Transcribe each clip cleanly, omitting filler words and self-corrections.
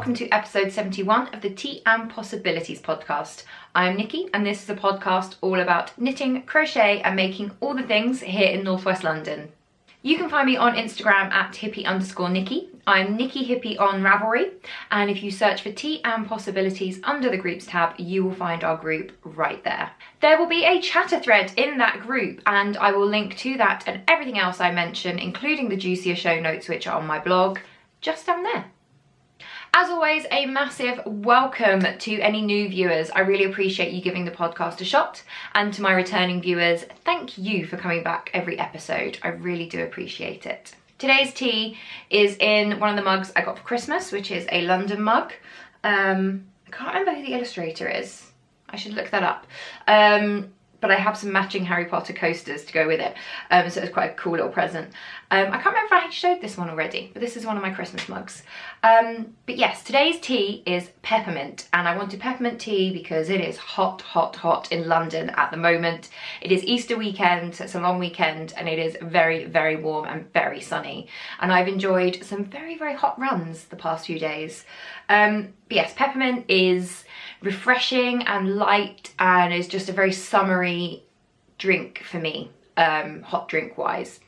welcome to episode 71 of the Tea and Possibilities podcast. I'm Nikki and this is a podcast all about knitting, crochet and making all the things here in northwest London. You can find me on Instagram at hippie_Nikki. I'm Nikki Hippie on Ravelry, and if you search for Tea and Possibilities under the groups tab, you will find our group right there. There will be a chatter thread in that group, and I will link to that and everything else I mention, including the juicier show notes which are on my blog, just down there. As always, a massive welcome to any new viewers. I really appreciate you giving the podcast a shot, and to my returning viewers, thank you for coming back every episode. I really do appreciate it. Today's tea is in one of the mugs I got for Christmas, which is a London mug. I can't remember who the illustrator is. I should look that up. But I have some matching Harry Potter coasters to go with it, so it's quite a cool little present. I can't remember if I showed this one already, but this is one of my Christmas mugs. But yes, today's tea is peppermint, and I wanted peppermint tea because it is hot, hot, hot in London at the moment. It is Easter weekend, so it's a long weekend, and it is very, very warm and very sunny. And I've enjoyed some very, very hot runs the past few days. But yes, peppermint is refreshing and light and is just a very summery drink for me, hot drink wise.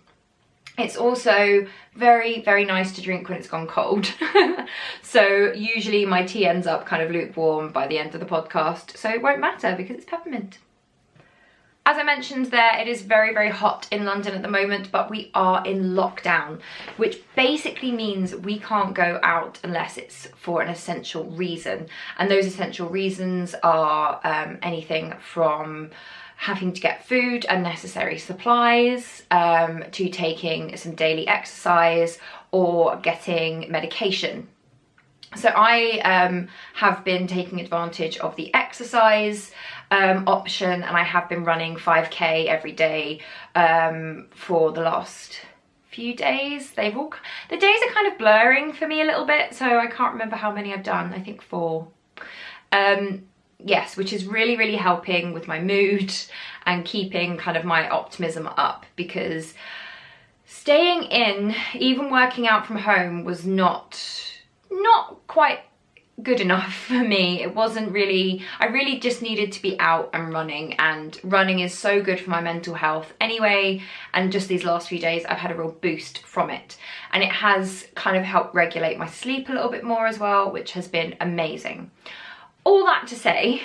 It's also very, very nice to drink when it's gone cold. So usually my tea ends up kind of lukewarm by the end of the podcast, so it won't matter because it's peppermint. As I mentioned there, it is very, very hot in London at the moment, but we are in lockdown, which basically means we can't go out unless it's for an essential reason. And those essential reasons are anything from having to get food and necessary supplies, to taking some daily exercise or getting medication. So I have been taking advantage of the exercise option, and I have been running 5k every day for the last few days. The days are kind of blurring for me a little bit, so I can't remember how many I've done. I think 4. Yes, which is really, really helping with my mood and keeping kind of my optimism up, because staying in, even working out from home, was not quite good enough for me. It wasn't really, I really just needed to be out and running, and running is so good for my mental health anyway, and just these last few days I've had a real boost from it, and it has kind of helped regulate my sleep a little bit more as well, which has been amazing. All that to say,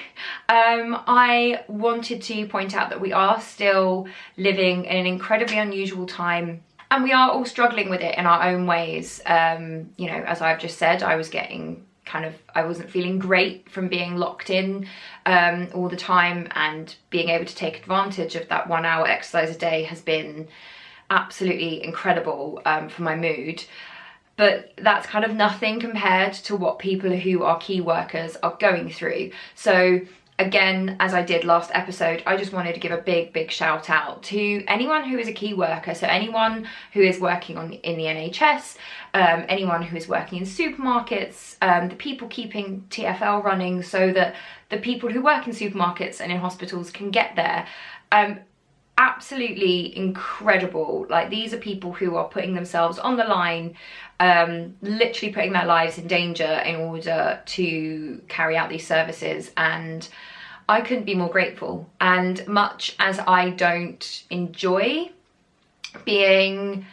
I wanted to point out that we are still living in an incredibly unusual time, and we are all struggling with it in our own ways. You know, as I've just said, I wasn't feeling great from being locked in all the time, and being able to take advantage of that 1 hour exercise a day has been absolutely incredible for my mood. But that's kind of nothing compared to what people who are key workers are going through. So again, as I did last episode, I just wanted to give a big, big shout out to anyone who is a key worker. So anyone who is working in the NHS, anyone who is working in supermarkets, the people keeping TFL running so that the people who work in supermarkets and in hospitals can get there. Absolutely incredible. Like, these are people who are putting themselves on the line, literally putting their lives in danger in order to carry out these services, and I couldn't be more grateful. And much as I don't enjoy being,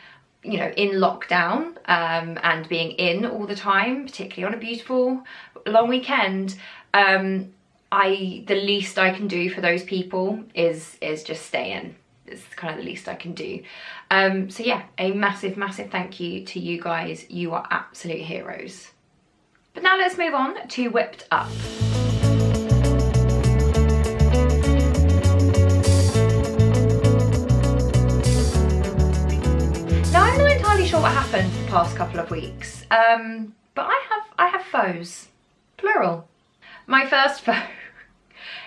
you know, in lockdown and being in all the time, particularly on a beautiful long weekend, the least I can do for those people is just stay in. It's kind of the least I can do. So yeah, a massive, massive thank you to you guys. You are absolute heroes. But now let's move on to Whipped Up. Now, I'm not entirely sure what happened the past couple of weeks, but I have foes, plural. My first foe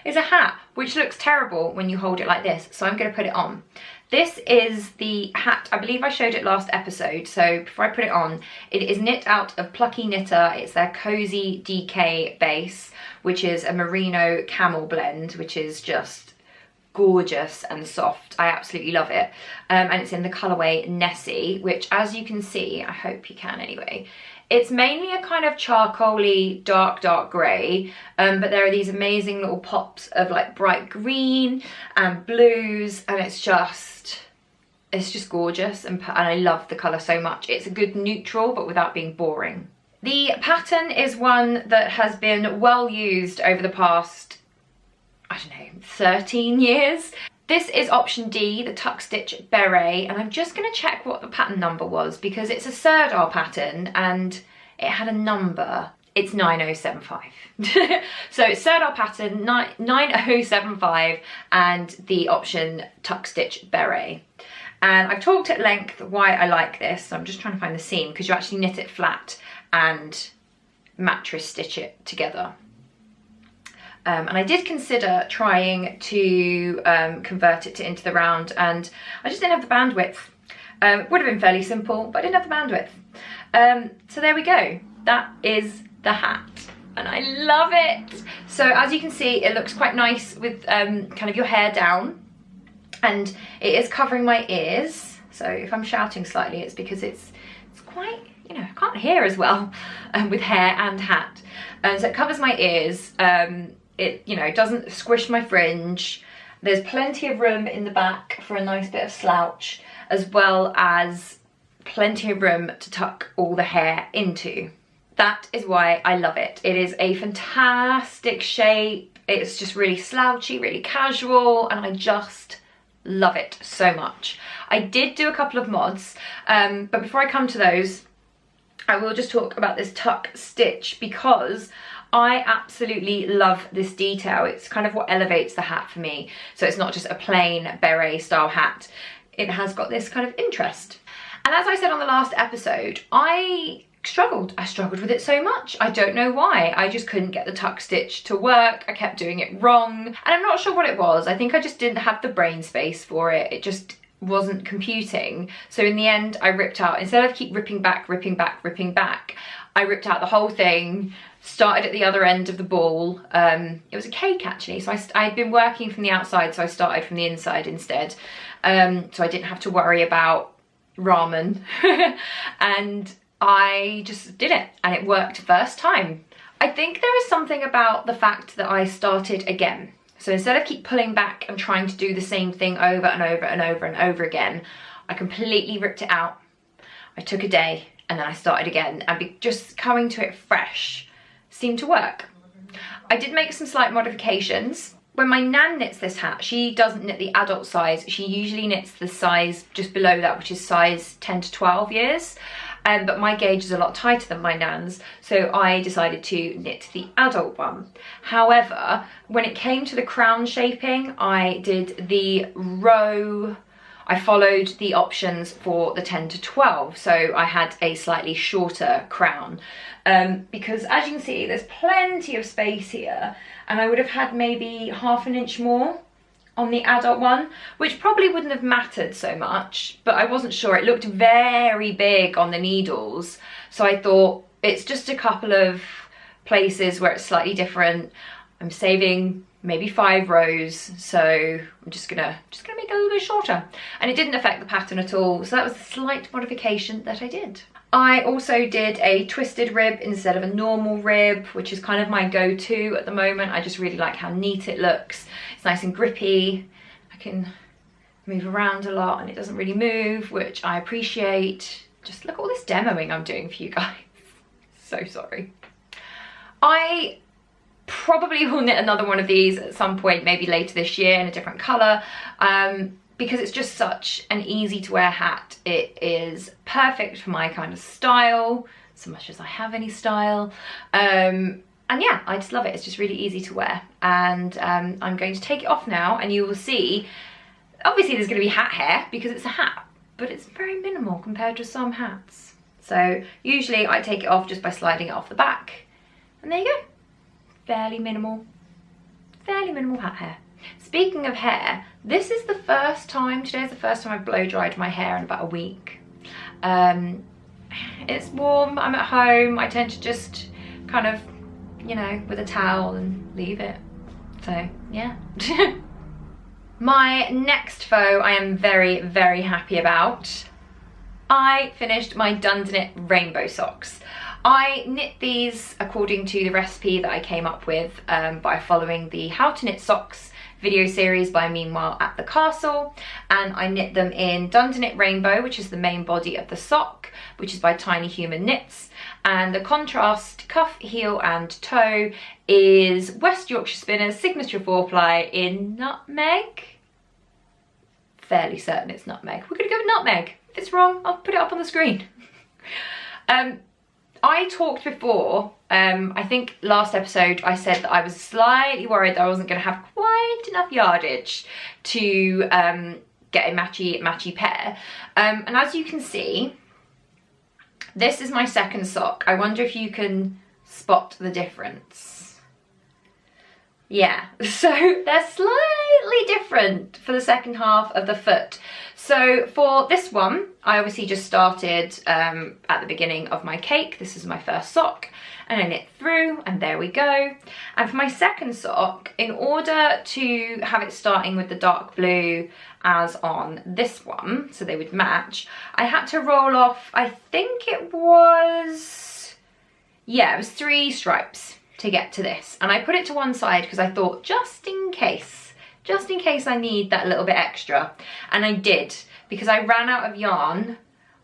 is a hat, which looks terrible when you hold it like this, so I'm going to put it on. This is the hat, I believe I showed it last episode, so before I put it on, it is knit out of Plucky Knitter. It's their Cozy DK base, which is a merino camel blend, which is just gorgeous and soft. I absolutely love it. And it's in the colourway Nessie, which, as you can see, I hope you can anyway, It's mainly a kind of charcoaly dark grey, but there are these amazing little pops of like bright green and blues, and it's just gorgeous, and I love the colour so much. It's a good neutral but without being boring. The pattern is one that has been well used over the past, I don't know, 13 years. This is option D, the tuck stitch beret, and I'm just going to check what the pattern number was because it's a Sirdar pattern and it had a number. It's 9075. So it's Sirdar pattern 9075 and the option tuck stitch beret. And I've talked at length why I like this. So I'm just trying to find the seam because you actually knit it flat and mattress stitch it together. And I did consider trying to convert it into the round, and I just didn't have the bandwidth. It would have been fairly simple, but I didn't have the bandwidth. So there we go. That is the hat, and I love it. So as you can see, it looks quite nice with kind of your hair down, and it is covering my ears. So if I'm shouting slightly, it's because it's quite, you know, I can't hear as well with hair and hat. So it covers my ears. It, you know, doesn't squish my fringe. There's plenty of room in the back for a nice bit of slouch, as well as plenty of room to tuck all the hair into. That is why I love it. It is a fantastic shape. It's just really slouchy, really casual, and I just love it so much. I did do a couple of mods, but before I come to those, I will just talk about this tuck stitch because I absolutely love this detail. It's kind of what elevates the hat for me. So it's not just a plain beret style hat. It has got this kind of interest. And as I said on the last episode, I struggled with it so much. I don't know why. I just couldn't get the tuck stitch to work. I kept doing it wrong. And I'm not sure what it was. I think I just didn't have the brain space for it. It just wasn't computing. So in the end, I ripped out, instead of keep ripping back, I ripped out the whole thing, started at the other end of the ball. It was a cake actually, so I'd been working from the outside, so I started from the inside instead. So I didn't have to worry about ramen. And I just did it, and it worked first time. I think there is something about the fact that I started again. So instead of keep pulling back and trying to do the same thing over and over and over and over again, I completely ripped it out. I took a day and then I started again, and just coming to it fresh seemed to work. I did make some slight modifications. When my nan knits this hat, she doesn't knit the adult size. She usually knits the size just below that, which is size 10 to 12 years. But my gauge is a lot tighter than my nan's, so I decided to knit the adult one. However, when it came to the crown shaping, I did the row, I followed the options for the 10 to 12, so I had a slightly shorter crown. Because as you can see, there's plenty of space here, and I would have had maybe ½ an inch more on the adult one, which probably wouldn't have mattered so much, but I wasn't sure. It looked very big on the needles, so I thought it's just a couple of places where it's slightly different. I'm saving maybe 5 rows, so I'm just gonna make it a little bit shorter, and it didn't affect the pattern at all. So that was a slight modification that I did. I also did a twisted rib instead of a normal rib, which is kind of my go-to at the moment. I just really like how neat it looks. It's nice and grippy. I can move around a lot and it doesn't really move, which I appreciate. Just look at all this demoing I'm doing for you guys. So sorry. I probably will knit another one of these at some point, maybe later this year in a different colour. Because it's just such an easy to wear hat. It is perfect for my kind of style, so much as I have any style. And yeah, I just love it. It's just really easy to wear. And I'm going to take it off now, and you will see, obviously there's going to be hat hair because it's a hat, but it's very minimal compared to some hats. So usually I take it off just by sliding it off the back. And there you go. Fairly minimal hat hair. Speaking of hair, this is the first time, today's the first time I've blow dried my hair in about a week. It's warm, I'm at home, I tend to just kind of, you know, with a towel and leave it. So, yeah. My next faux I am very, very happy about. I finished my Dundee Knit rainbow socks. I knit these according to the recipe that I came up with by following the How to Knit Socks video series by Meanwhile at the Castle, and I knit them in Knit Rainbow, which is the main body of the sock, which is by Tiny Human Knits, and the contrast cuff, heel and toe is West Yorkshire Spinners Signature 4-ply in Nutmeg. Fairly certain it's Nutmeg. We're gonna go with Nutmeg. If it's wrong, I'll put it up on the screen. I talked before, I think last episode I said that I was slightly worried that I wasn't going to have quite enough yardage to get a matchy pair. And as you can see, this is my second sock. I wonder if you can spot the difference. Yeah, so they're slightly different for the second half of the foot. So for this one, I obviously just started at the beginning of my cake. This is my first sock, and I knit through, and there we go. And for my second sock, in order to have it starting with the dark blue as on this one, so they would match, I had to roll off, I think it was 3 stripes to get to this. And I put it to one side because I thought, just in case I need that little bit extra. And I did, because I ran out of yarn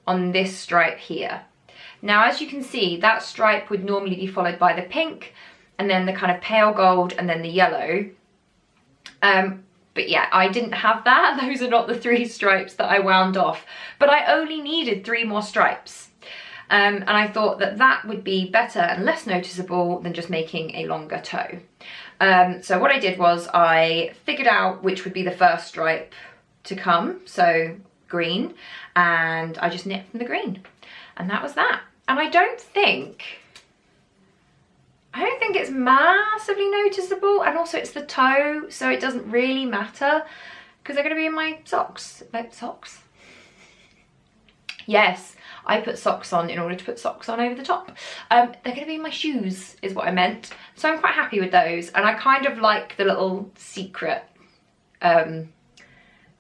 on this stripe here. Now, as you can see, that stripe would normally be followed by the pink, and then the kind of pale gold, and then the yellow. But yeah, I didn't have that. Those are not the 3 stripes that I wound off, but I only needed 3 more stripes. And I thought that that would be better and less noticeable than just making a longer toe. So what I did was I figured out which would be the first stripe to come, so green, and I just knit from the green, and that was that. And I don't think it's massively noticeable, and also it's the toe, so it doesn't really matter because they're going to be in my socks. Socks? Yes, I put socks on in order to put socks on over the top. They're going to be in my shoes is what I meant. So I'm quite happy with those, and I kind of like the little secret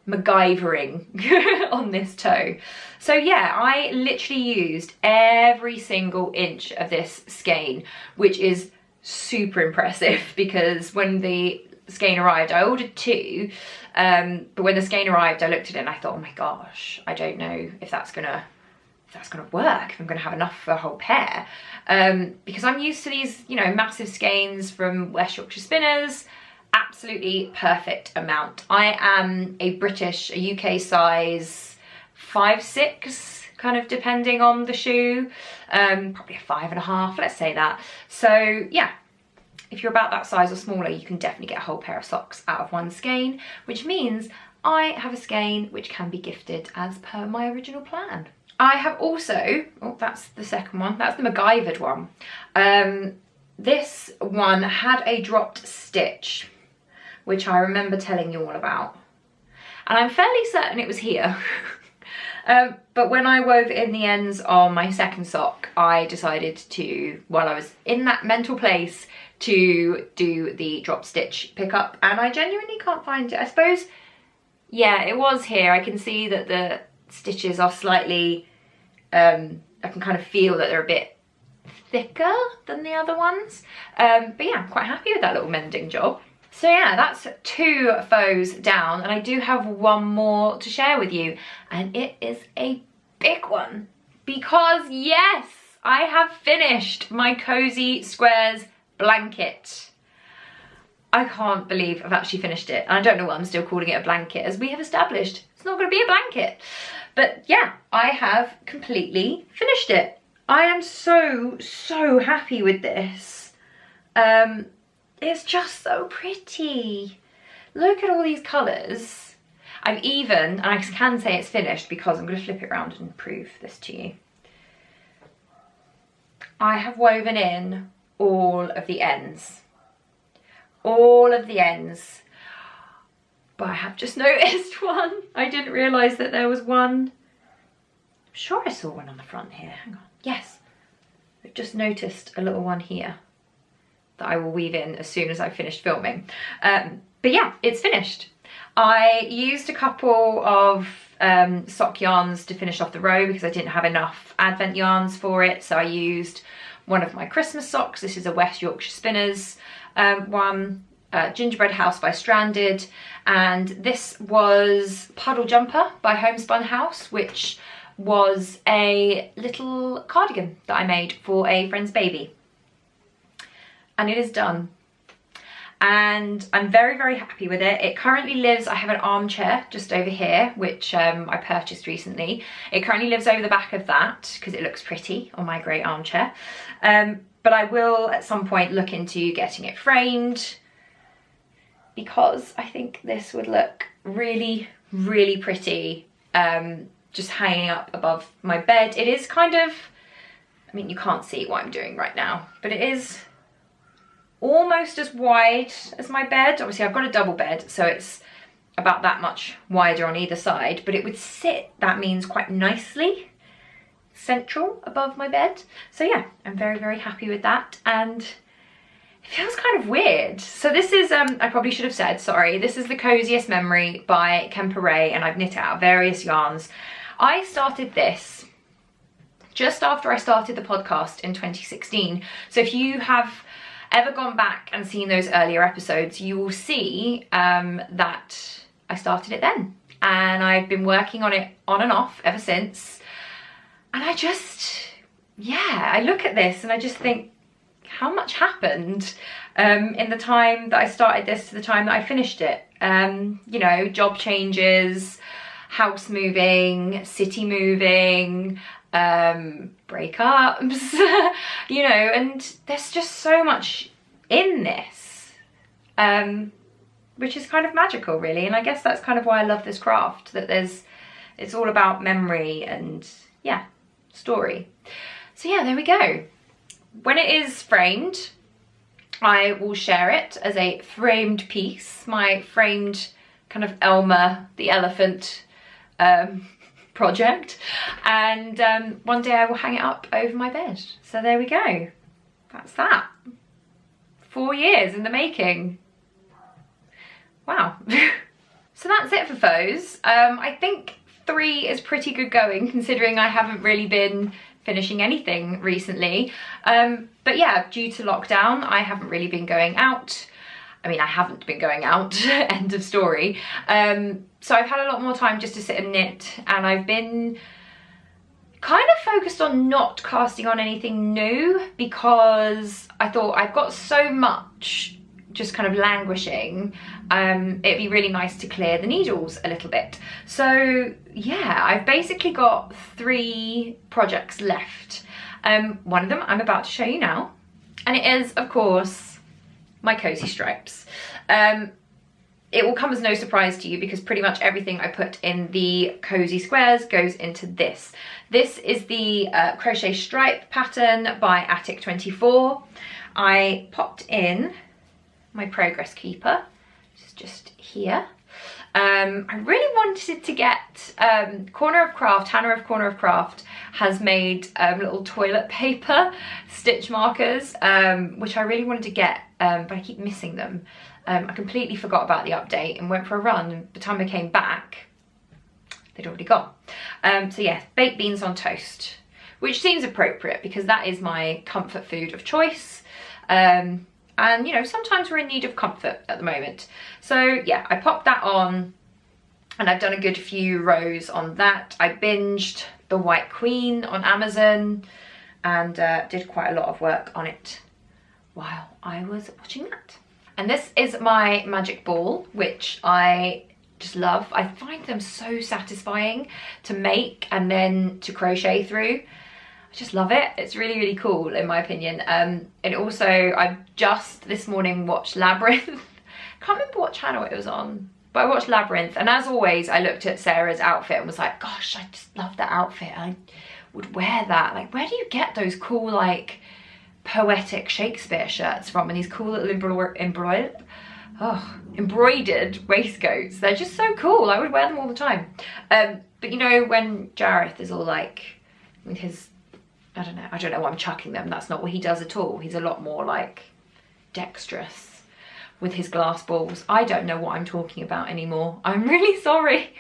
MacGyvering on this toe. So yeah, I literally used every single inch of this skein, which is super impressive, because when the skein arrived, I ordered 2, but when the skein arrived, I looked at it and I thought, oh my gosh, I don't know if that's gonna work, if I'm gonna have enough for a whole pair, because I'm used to these, you know, massive skeins from West Yorkshire Spinners. Absolutely perfect amount. I am a UK size 5-6, kind of depending on the shoe, probably a 5.5, let's say that. So yeah, if you're about that size or smaller, you can definitely get a whole pair of socks out of one skein, which means I have a skein which can be gifted as per my original plan. I have also, oh, that's the second one, that's the MacGyvered one. This one had a dropped stitch, which I remember telling you all about. And I'm fairly certain it was here. But when I wove in the ends on my second sock, I decided to, while I was in that mental place, to do the drop stitch pickup, and I genuinely can't find it. I suppose, yeah, it was here. I can see that the stitches are slightly, I can kind of feel that they're a bit thicker than the other ones. But yeah, I'm quite happy with that little mending job. So yeah, that's 2 faux down, and I do have one more to share with you, and it is a big one, because yes, I have finished my Cozy Squares blanket. I can't believe I've actually finished it, and I don't know why I'm still calling it a blanket, as we have established it's not going to be a blanket. But yeah, I have completely finished it. I am so happy with this. It's just so pretty. Look at all these colours. I've even, and I can say it's finished because I'm going to flip it around and prove this to you. I have woven in all of the ends. All of the ends. But I have just noticed one. I didn't realise that there was one. I'm sure I saw one on the front here. Hang on. Yes. I've just noticed a little one here that I will weave in as soon as I've finished filming. But yeah, it's finished. I used a couple of sock yarns to finish off the row because I didn't have enough advent yarns for it. So I used one of my Christmas socks. This is a West Yorkshire Spinners one. Gingerbread House by Stranded, and this was Puddle Jumper by Homespun House, which was a little cardigan that I made for a friend's baby. And it is done. And I'm very, very happy with it. It currently lives, I have an armchair just over here, which I purchased recently. It currently lives over the back of that because it looks pretty on my great armchair. But I will at some point look into getting it framed, because I think this would look really, really pretty just hanging up above my bed. It is kind of, I mean, you can't see what I'm doing right now, but it is almost as wide as my bed. Obviously I've got a double bed, so it's about that much wider on either side, but it would sit, that means, quite nicely central above my bed. So yeah, I'm very, very happy with that, and it feels kind of weird. So this is, I probably should have said, sorry, this is the Coziest Memory by Beret, and I've knit it out of various yarns. I started this just after I started the podcast in 2016. So if you have ever gone back and seen those earlier episodes, you will see that I started it then. And I've been working on it on and off ever since. And I just, yeah, I look at this and I just think, how much happened in the time that I started this to the time that I finished it? You know, job changes, house moving, city moving, breakups, you know, and there's just so much in this, which is kind of magical, really. And I guess that's kind of why I love this craft, that it's all about memory and, yeah, story. So yeah, there we go. When it is framed, I will share it as a framed piece, my framed kind of Elmer the elephant project, and one day I will hang it up over my bed. So there we go. That's that. 4 years in the making. Wow. So that's it for foes. I think 3 is pretty good going, considering I haven't really been finishing anything recently. But yeah, due to lockdown, I haven't really been going out. I mean, I haven't been going out, end of story. So I've had a lot more time just to sit and knit, and I've been kind of focused on not casting on anything new, because I thought I've got so much just kind of languishing, it'd be really nice to clear the needles a little bit. So yeah, I've basically got 3 projects left. One of them I'm about to show you now, and it is, of course, my cozy stripes. It will come as no surprise to you, because pretty much everything I put in the cozy squares goes into this. This is the crochet stripe pattern by Attic24. I popped in my progress keeper, which is just here. I really wanted to get Corner of Craft, Hannah of Corner of Craft has made little toilet paper stitch markers, which I really wanted to get, but I keep missing them. I completely forgot about the update and went for a run, and by the time I came back, they'd already gone. So yeah, baked beans on toast, which seems appropriate because that is my comfort food of choice. And you know, sometimes we're in need of comfort at the moment. So yeah, I popped that on, and I've done a good few rows on that. I binged The White Queen on Amazon, and did quite a lot of work on it while I was watching that. And this is my magic ball, which I just love. I find them so satisfying to make and then to crochet through. I just love it. It's really, really cool, in my opinion. And also, I just this morning watched Labyrinth. Can't remember what channel it was on, but I watched Labyrinth, and as always, I looked at Sarah's outfit and was like, gosh, I just love that outfit. I would wear that. Like, where do you get those cool, like, poetic Shakespeare shirts from, and these cool little embroidered waistcoats? They're just so cool. I would wear them all the time. But you know, when Jareth is all like, with his, I don't know why I'm chucking them. That's not what he does at all. He's a lot more like dexterous with his glass balls. I don't know what I'm talking about anymore. I'm really sorry.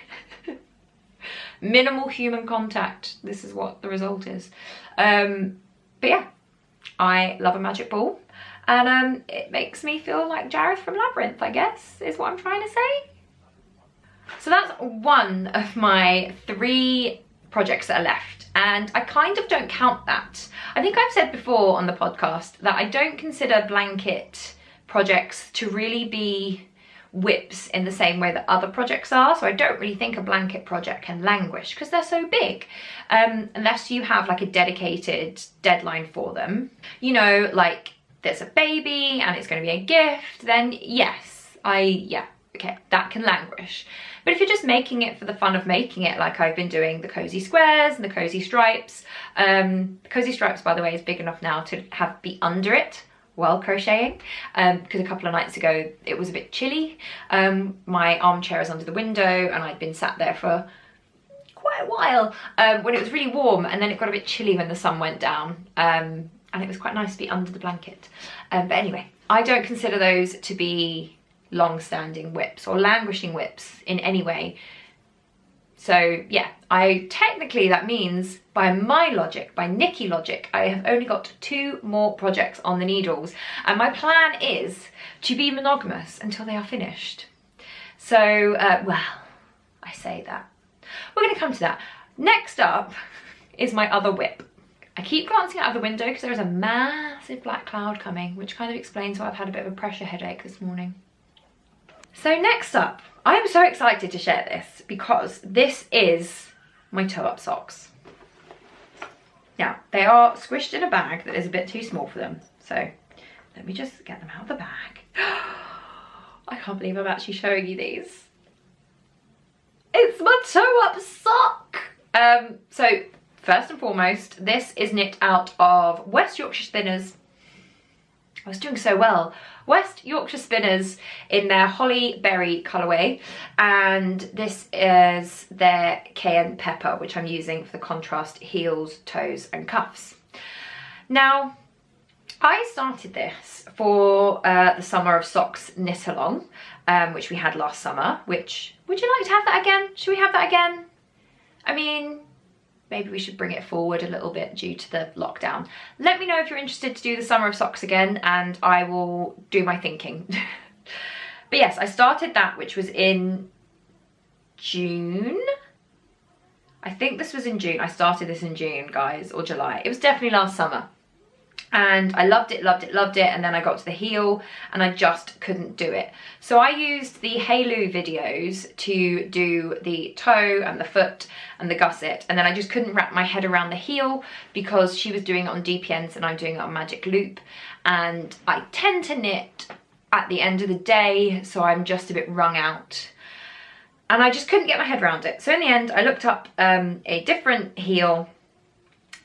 Minimal human contact. This is what the result is. But yeah, I love a magic ball, and it makes me feel like Jareth from Labyrinth, I guess, is what I'm trying to say. So that's one of my 3 projects that are left, and I kind of don't count that. I think I've said before on the podcast that I don't consider blanket projects to really be whips in the same way that other projects are, so I don't really think a blanket project can languish because they're so big, unless you have like a dedicated deadline for them. You know, like there's a baby and it's going to be a gift, then yes, okay, that can languish. But if you're just making it for the fun of making it, like I've been doing the cozy squares and the cozy stripes. The cozy stripes, by the way, is big enough now to be under it while crocheting, because a couple of nights ago it was a bit chilly. My armchair is under the window and I'd been sat there for quite a while when it was really warm, and then it got a bit chilly when the sun went down, and it was quite nice to be under the blanket. But anyway, I don't consider those to be long-standing whips or languishing whips in any way. So yeah, technically that means by my logic, by Nikki logic, I have only got 2 more projects on the needles, and my plan is to be monogamous until they are finished. So, well, I say that. We're going to come to that. Next up is my other whip. I keep glancing out of the window because there is a massive black cloud coming, which kind of explains why I've had a bit of a pressure headache this morning. So next up, I am so excited to share this because this is my toe-up socks. Now, they are squished in a bag that is a bit too small for them. So let me just get them out of the bag. I can't believe I'm actually showing you these. It's my toe-up sock! So first and foremost, this is knit out of West Yorkshire Spinners. I was doing so well. West Yorkshire Spinners in their Holly Berry colourway, and this is their Cayenne Pepper, which I'm using for the contrast heels, toes and cuffs. Now, I started this for the Summer of Socks knit along, which we had last summer, which, would you like to have that again? Should we have that again? I mean, maybe we should bring it forward a little bit due to the lockdown. Let me know if you're interested to do the Summer of Socks again, and I will do my thinking. But yes, I started that, which was in June. I think this was in June. I started this in June, guys, or July. It was definitely last summer. And I loved it, loved it, loved it. And then I got to the heel and I just couldn't do it. So I used the Halo videos to do the toe and the foot and the gusset. And then I just couldn't wrap my head around the heel because she was doing it on DPNs and I'm doing it on magic loop. And I tend to knit at the end of the day, so I'm just a bit wrung out. And I just couldn't get my head around it. So in the end, I looked up a different heel.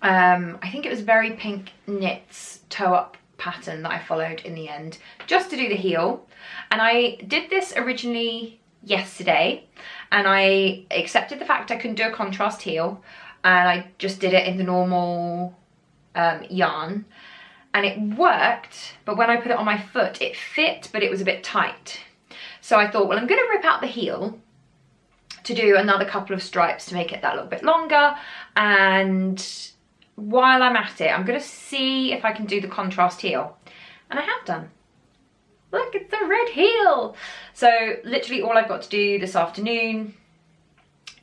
I think it was Very Pink Knits toe up pattern that I followed in the end, just to do the heel. And I did this originally yesterday, and I accepted the fact I couldn't do a contrast heel, and I just did it in the normal yarn, and it worked. But when I put it on my foot, it fit, but it was a bit tight. So I thought, well, I'm going to rip out the heel to do another couple of stripes to make it that little bit longer, and while I'm at it, I'm going to see if I can do the contrast heel. And I have done. Look, it's a red heel. So literally all I've got to do this afternoon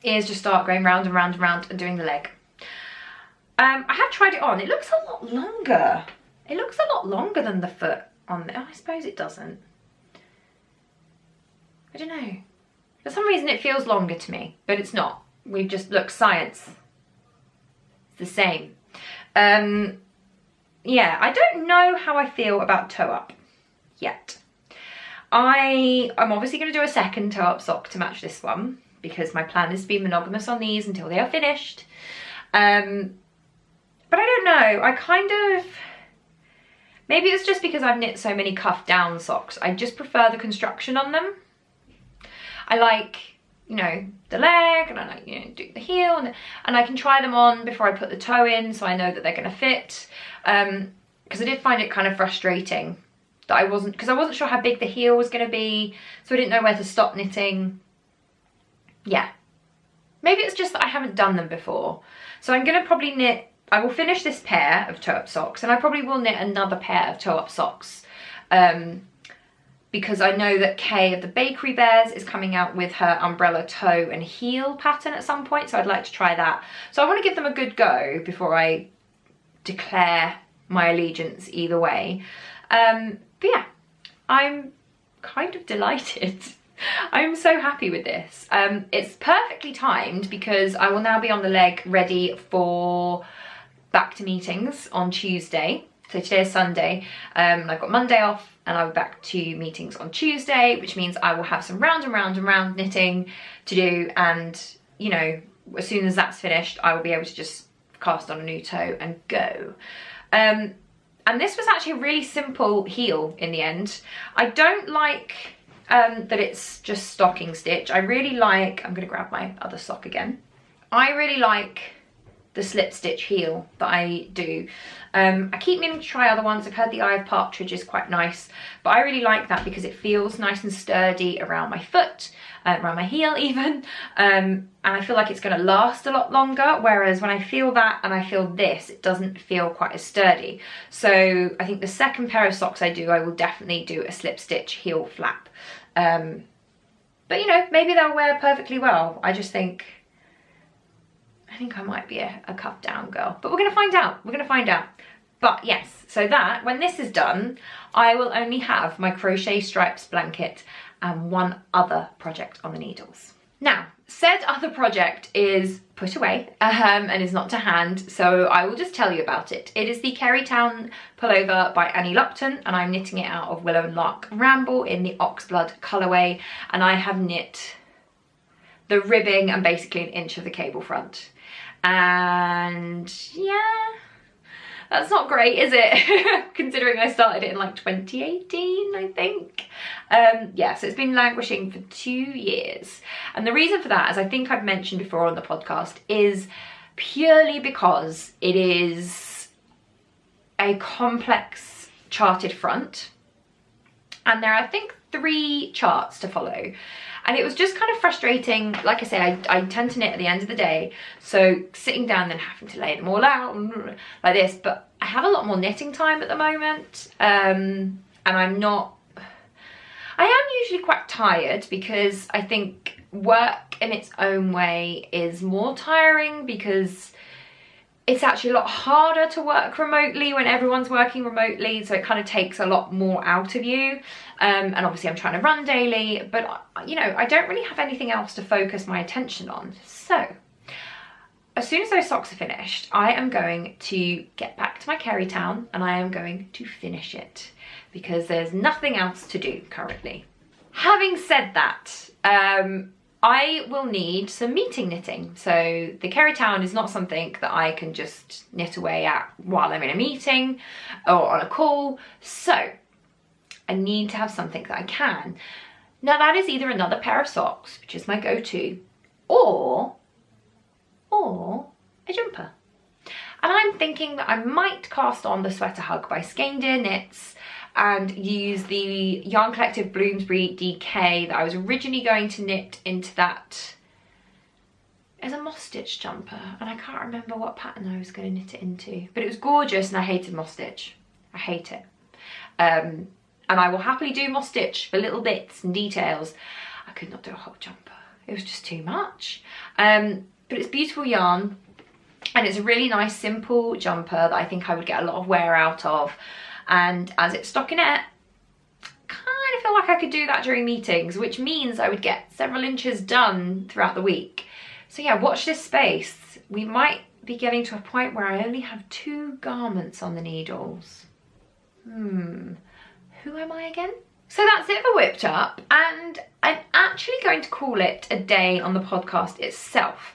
is just start going round and round and round and doing the leg. I have tried it on. It looks a lot longer. It looks a lot longer than the foot on there. Oh, I suppose it doesn't. I don't know. For some reason it feels longer to me, but it's not. We've just looked science. It's the same. Yeah, I don't know how I feel about toe up yet. I'm obviously going to do a second toe up sock to match this one because my plan is to be monogamous on these until they are finished. But I don't know, I kind of, maybe it's just because I've knit so many cuff down socks. I just prefer the construction on them. I like, you know, the leg, and I like, you know, do the heel, and I can try them on before I put the toe in, so I know that they're going to fit. Because I did find it kind of frustrating that I wasn't sure how big the heel was going to be, so I didn't know where to stop knitting. Yeah, maybe it's just that I haven't done them before. So I'm going to probably knit I will finish this pair of toe-up socks, and I probably will knit another pair of toe-up socks because I know that Kay of the Bakery Bears is coming out with her umbrella toe and heel pattern at some point, so I'd like to try that. So I want to give them a good go before I declare my allegiance either way. But yeah, I'm kind of delighted. I'm so happy with this. It's perfectly timed because I will now be on the leg ready for back to meetings on Tuesday. So today is Sunday, I've got Monday off and I'll be back to meetings on Tuesday, which means I will have some round and round and round knitting to do, and you know, as soon as that's finished I will be able to just cast on a new toe and go. And this was actually a really simple heel in the end. I don't like that it's just stocking stitch. I really like, I'm gonna grab my other sock again. I really like the slip stitch heel that I do. I keep meaning to try other ones. I've heard the Eye of Partridge is quite nice, but I really like that because it feels nice and sturdy around my foot, around my heel even, and I feel like it's going to last a lot longer, whereas when I feel that and I feel this, it doesn't feel quite as sturdy. So I think the second pair of socks I do, I will definitely do a slip stitch heel flap. But you know, maybe they'll wear perfectly well. I think I might be a cuff down girl, but we're gonna find out. We're gonna find out. But yes, so that when this is done, I will only have my crochet stripes blanket and one other project on the needles. Now, said other project is put away and is not to hand, so I will just tell you about it. It is the Kerrytown pullover by Annie Lupton, and I'm knitting it out of Willow and Lark Ramble in the Oxblood colourway, and I have knit the ribbing and basically an inch of the cable front. And yeah, that's not great, is it? Considering I started it in like 2018, I think. Yeah, so it's been languishing for 2 years. And the reason for that, as I think I've mentioned before on the podcast, is purely because it is a complex charted front. And there are, I think, 3 charts to follow. And it was just kind of frustrating. Like I say, I tend to knit at the end of the day, so sitting down then having to lay them all out like this, but I have a lot more knitting time at the moment, and I am usually quite tired because I think work in its own way is more tiring because it's actually a lot harder to work remotely when everyone's working remotely, so it kind of takes a lot more out of you. And obviously I'm trying to run daily, but you know, I don't really have anything else to focus my attention on. So as soon as those socks are finished, I am going to get back to my Kerrytown and I am going to finish it because there's nothing else to do currently. Having said that, I will need some meeting knitting. So the Kerrytown is not something that I can just knit away at while I'm in a meeting or on a call. So I need to have something that I can. Now that is either another pair of socks, which is my go-to, or a jumper. And I'm thinking that I might cast on the Sweater Hug by Skein-Deer Knits and use the Yarn Collective Bloomsbury DK that I was originally going to knit into that as a moss stitch jumper, and I can't remember what pattern I was going to knit it into, but it was gorgeous and I hated moss stitch. I hate it. And I will happily do moss stitch for little bits and details. I could not do a whole jumper. It was just too much. But it's beautiful yarn and it's a really nice simple jumper that I think I would get a lot of wear out of. And as it's stockinette, kind of feel like I could do that during meetings, which means I would get several inches done throughout the week. So yeah, watch this space. We might be getting to a point where I only have 2 garments on the needles. Who am I again? So that's it for Whipped Up, and I'm actually going to call it a day on the podcast itself,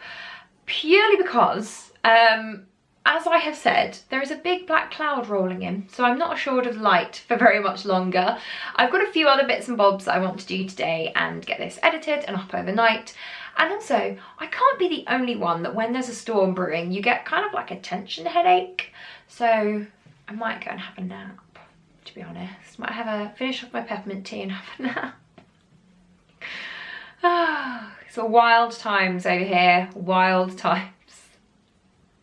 purely because, as I have said, there is a big black cloud rolling in, so I'm not assured of light for very much longer. I've got a few other bits and bobs that I want to do today and get this edited and up overnight. And also, I can't be the only one that when there's a storm brewing, you get kind of like a tension headache. So I might go and have a nap, to be honest. Might finish off my peppermint tea and have a nap. It's a wild times over here, wild times.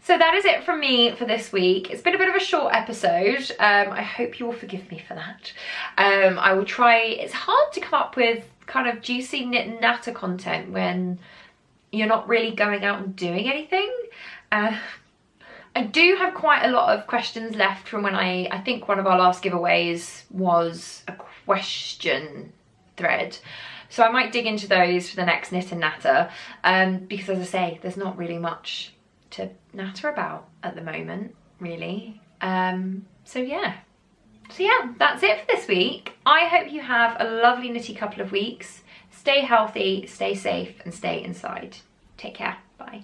So that is it from me for this week. It's been a bit of a short episode. I hope you will forgive me for that. I will try. It's hard to come up with kind of juicy knit and natter content when you're not really going out and doing anything. I do have quite a lot of questions left from when I think one of our last giveaways was a question thread. So I might dig into those for the next knit and natter, because as I say, there's not really much to natter about at the moment, really. So yeah, that's it for this week. I hope you have a lovely knitty couple of weeks. Stay healthy, stay safe, and stay inside. Take care. Bye.